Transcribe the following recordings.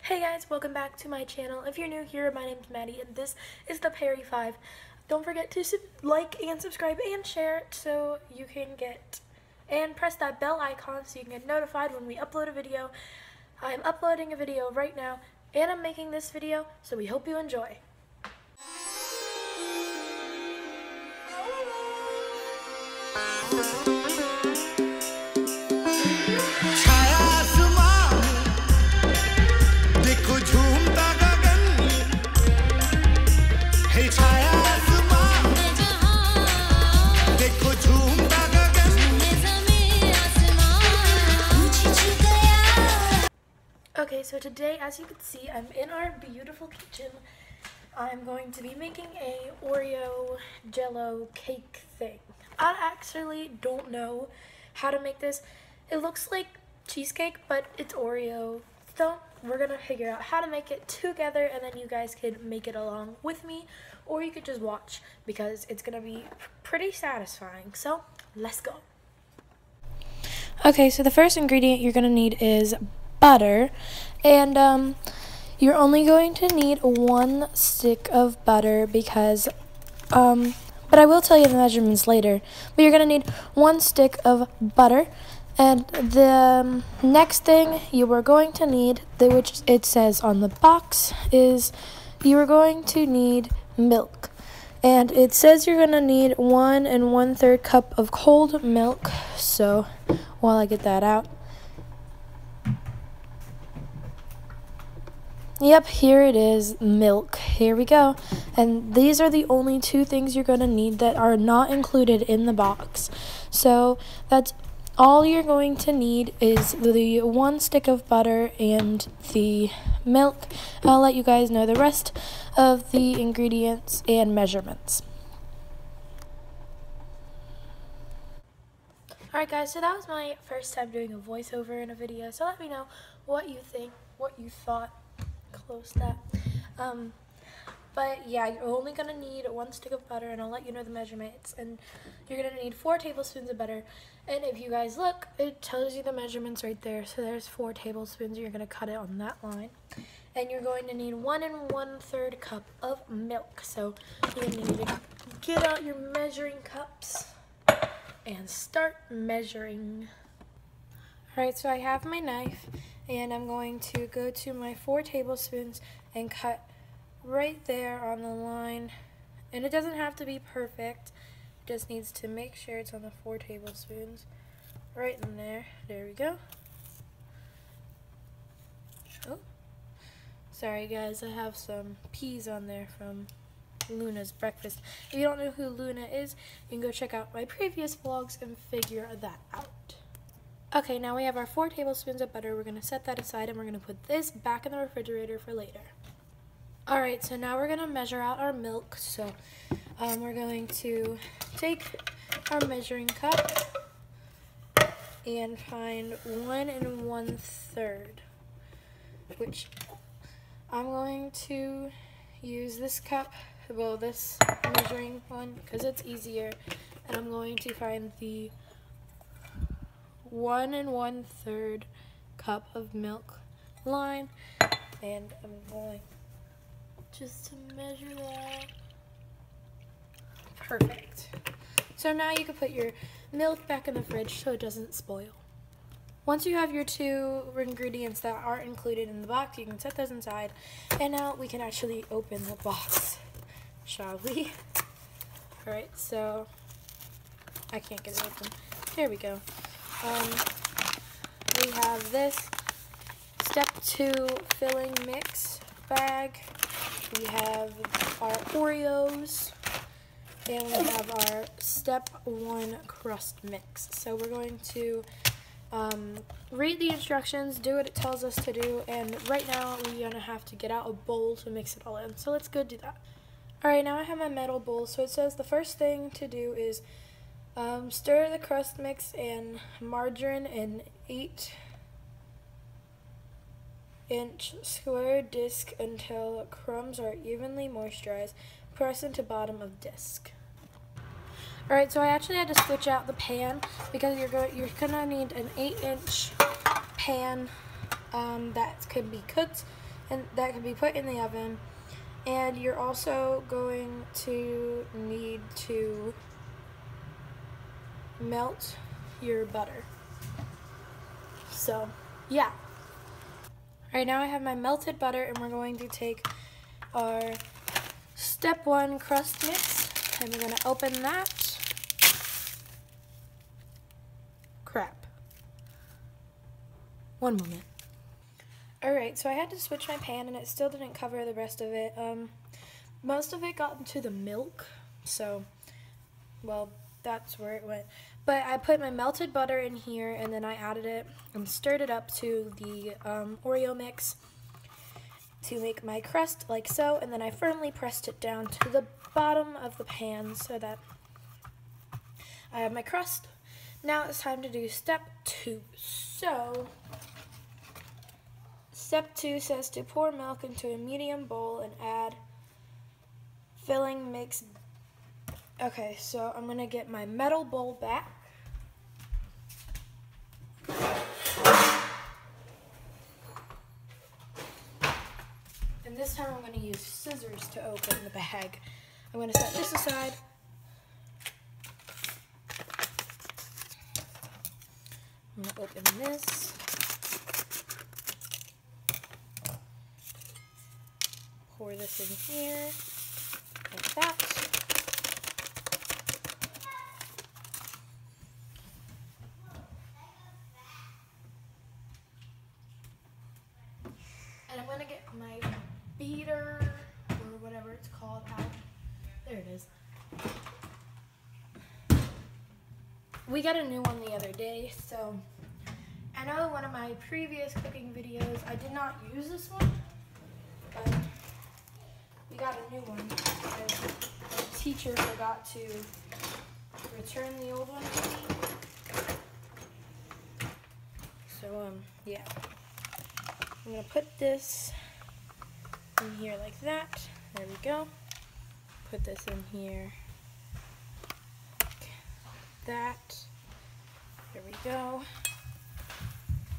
Hey guys, welcome back to my channel. If you're new here, my name's Maddie and this is the Perry 5. Don't forget to like and subscribe and share it so you can get, and press that bell icon so you can get notified when we upload a video. I'm uploading a video right now and I'm making this video, so we hope you enjoy. Okay, so today, as you can see, I'm in our beautiful kitchen. I'm going to be making a Oreo Jello cake thing. I actually don't know how to make this. It looks like cheesecake, but it's Oreo. So we're gonna figure out how to make it together, and then you guys can make it along with me, or you could just watch because it's gonna be pretty satisfying. So let's go. Okay, so the first ingredient you're gonna need is butter, and you're only going to need 1 stick of butter because but I will tell you the measurements later. But you're going to need 1 stick of butter, and the next thing you are going to need, which it says on the box, is you are going to need milk. And it says you're going to need 1 1/3 cup of cold milk. So while I get that out. Yep, here it is, milk. Here we go. And these are the only 2 things you're going to need that are not included in the box. So that's all you're going to need is the 1 stick of butter and the milk. I'll let you guys know the rest of the ingredients and measurements. Alright guys, so that was my first time doing a voiceover in a video. So let me know what you think, what you thought. Close that. But yeah, you're only going to need 1 stick of butter, and I'll let you know the measurements. And you're going to need 4 tablespoons of butter. And if you guys look, it tells you the measurements right there. So there's 4 tablespoons. You're going to cut it on that line. And you're going to need 1 1/3 cup of milk. So you're going to need to get out your measuring cups and start measuring. Alright, so I have my knife, and I'm going to go to my 4 tablespoons and cut right there on the line. And it doesn't have to be perfect, it just needs to make sure it's on the 4 tablespoons. Right in there. There we go. Oh, sorry guys, I have some peas on there from Luna's breakfast. If you don't know who Luna is, you can go check out my previous vlogs and figure that out. Okay, now we have our 4 tablespoons of butter. We're going to set that aside, and we're going to put this back in the refrigerator for later. Alright, so now we're going to measure out our milk. So we're going to take our measuring cup and find 1 1/3, which I'm going to use this cup, well, this measuring one, because it's easier, and I'm going to find the 1 1/3 cup of milk line, and I'm going just to measure that. Perfect. So now you can put your milk back in the fridge so it doesn't spoil. Once you have your 2 ingredients that aren't included in the box, you can set those inside, and now we can actually open the box, shall we? Alright, so I can't get it open. Here we go. We have this step 2 filling mix bag. We have our Oreos, and we have our step 1 crust mix. So we're going to read the instructions, do what it tells us to do, and right now we're going to have to get out a bowl to mix it all in. So let's go do that. Alright, now I have my metal bowl. So it says the first thing to do is stir the crust mix and margarine in 8-inch square disc until crumbs are evenly moisturized. Press into bottom of disc. Alright, so I actually had to switch out the pan because you're gonna need an 8-inch pan that could be cooked and that can be put in the oven. And you're also going to need to melt your butter. So, yeah. Right now I have my melted butter, and we're going to take our step 1 crust mix, and we're going to open that. Crap. One moment. Alright, so I had to switch my pan, and it still didn't cover the rest of it. Most of it got into the milk, so, well, that's where it went. But I put my melted butter in here, and then I added it and stirred it up to the Oreo mix to make my crust like so, and then I firmly pressed it down to the bottom of the pan so that I have my crust. Now it's time to do step 2. So, step 2 says to pour milk into a medium bowl and add filling mix. Okay, so I'm going to get my metal bowl back. And this time I'm going to use scissors to open the bag. I'm going to set this aside. I'm going to open this. Pour this in here, like that. And I'm going to get my beater, or whatever it's called, out. There it is. We got a new one the other day, so I know one of my previous cooking videos, I did not use this one, but we got a new one because the teacher forgot to return the old one to me. So, yeah. I'm going to put this in here like that. There we go. Put this in here like that. There we go.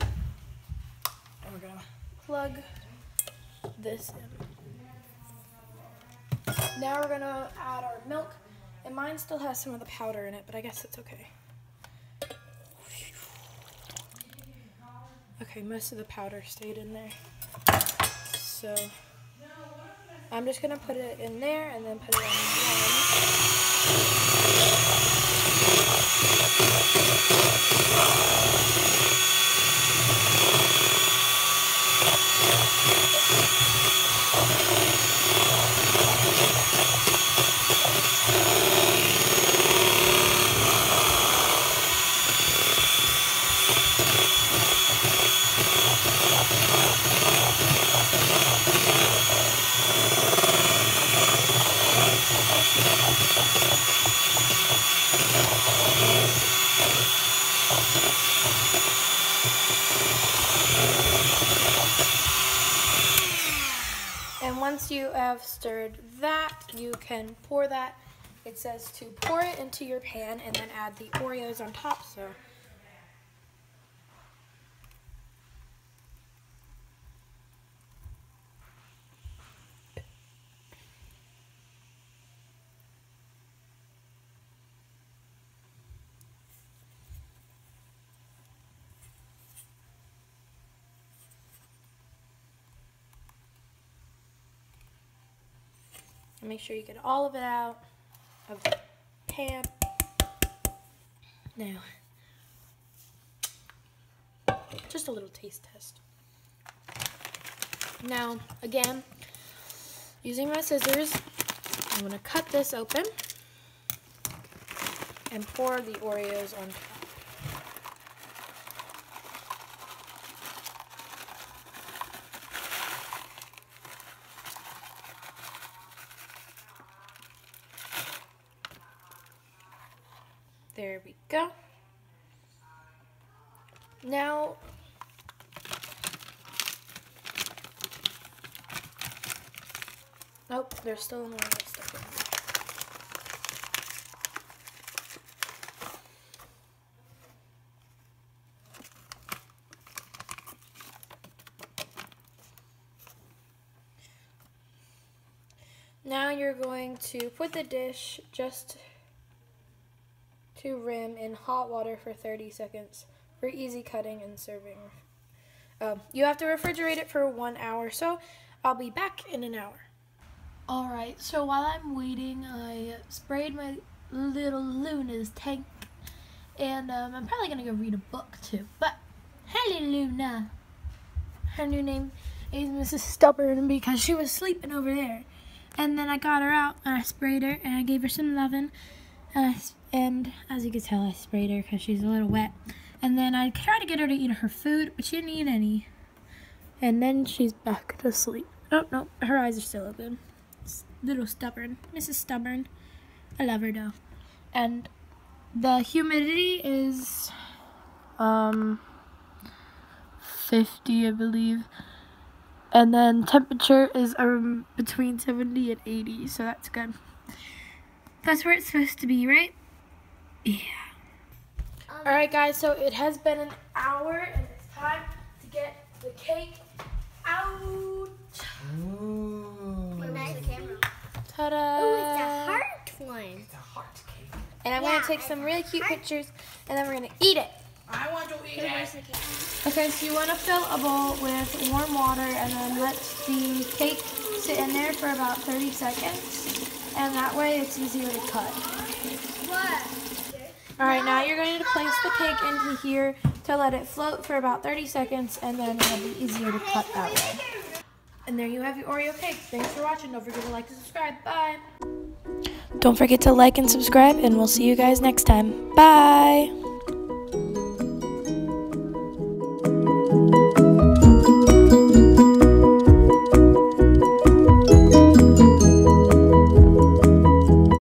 And we're going to plug this in. Now we're going to add our milk. And mine still has some of the powder in it, but I guess it's okay. Okay, most of the powder stayed in there. So I'm just gonna put it in there and then put it on And once you have stirred that, you can pour that. It says to pour it into your pan and then add the Oreos on top. So make sure you get all of it out of the pan. Now, just a little taste test. Now, again, using my scissors, I'm going to cut this open and pour the Oreos on top. There we go. Now, nope, there's still an Oreo stuck in there. Now you're going to put the dish just to rim in hot water for 30 seconds for easy cutting and serving. You have to refrigerate it for 1 hour, so I'll be back in an hour. Alright, so while I'm waiting, I sprayed my little Luna's tank, and I'm probably going to go read a book too. But, hello Luna! Her new name is Mrs. Stubborn because she was sleeping over there. And then I got her out, and I sprayed her, and I gave her some loving. And as you can tell, I sprayed her because she's a little wet. And then I tried to get her to eat her food, but she didn't eat any. And then she's back to sleep. Oh, no, her eyes are still open. Little Stubborn. Mrs. Stubborn. I love her, though. And the humidity is 50, I believe. And then temperature is between 70 and 80, so that's good. That's where it's supposed to be, right? Yeah. Alright guys, so it has been an hour, and it's time to get the cake out. Ooh. Nice camera. Ta-da! Ooh, it's a heart one. It's a heart cake. And I'm going to take some really cute pictures, and then we're going to eat it. I want to eat it. Okay, so you want to fill a bowl with warm water and then let the cake sit in there for about 30 seconds. And that way it's easier to cut. What? Alright, now you're going to place the cake into here to let it float for about 30 seconds, and then it'll be easier to cut that way. And there you have your Oreo cake. Thanks for watching. Don't forget to like and subscribe. Bye. Don't forget to like and subscribe, and we'll see you guys next time. Bye.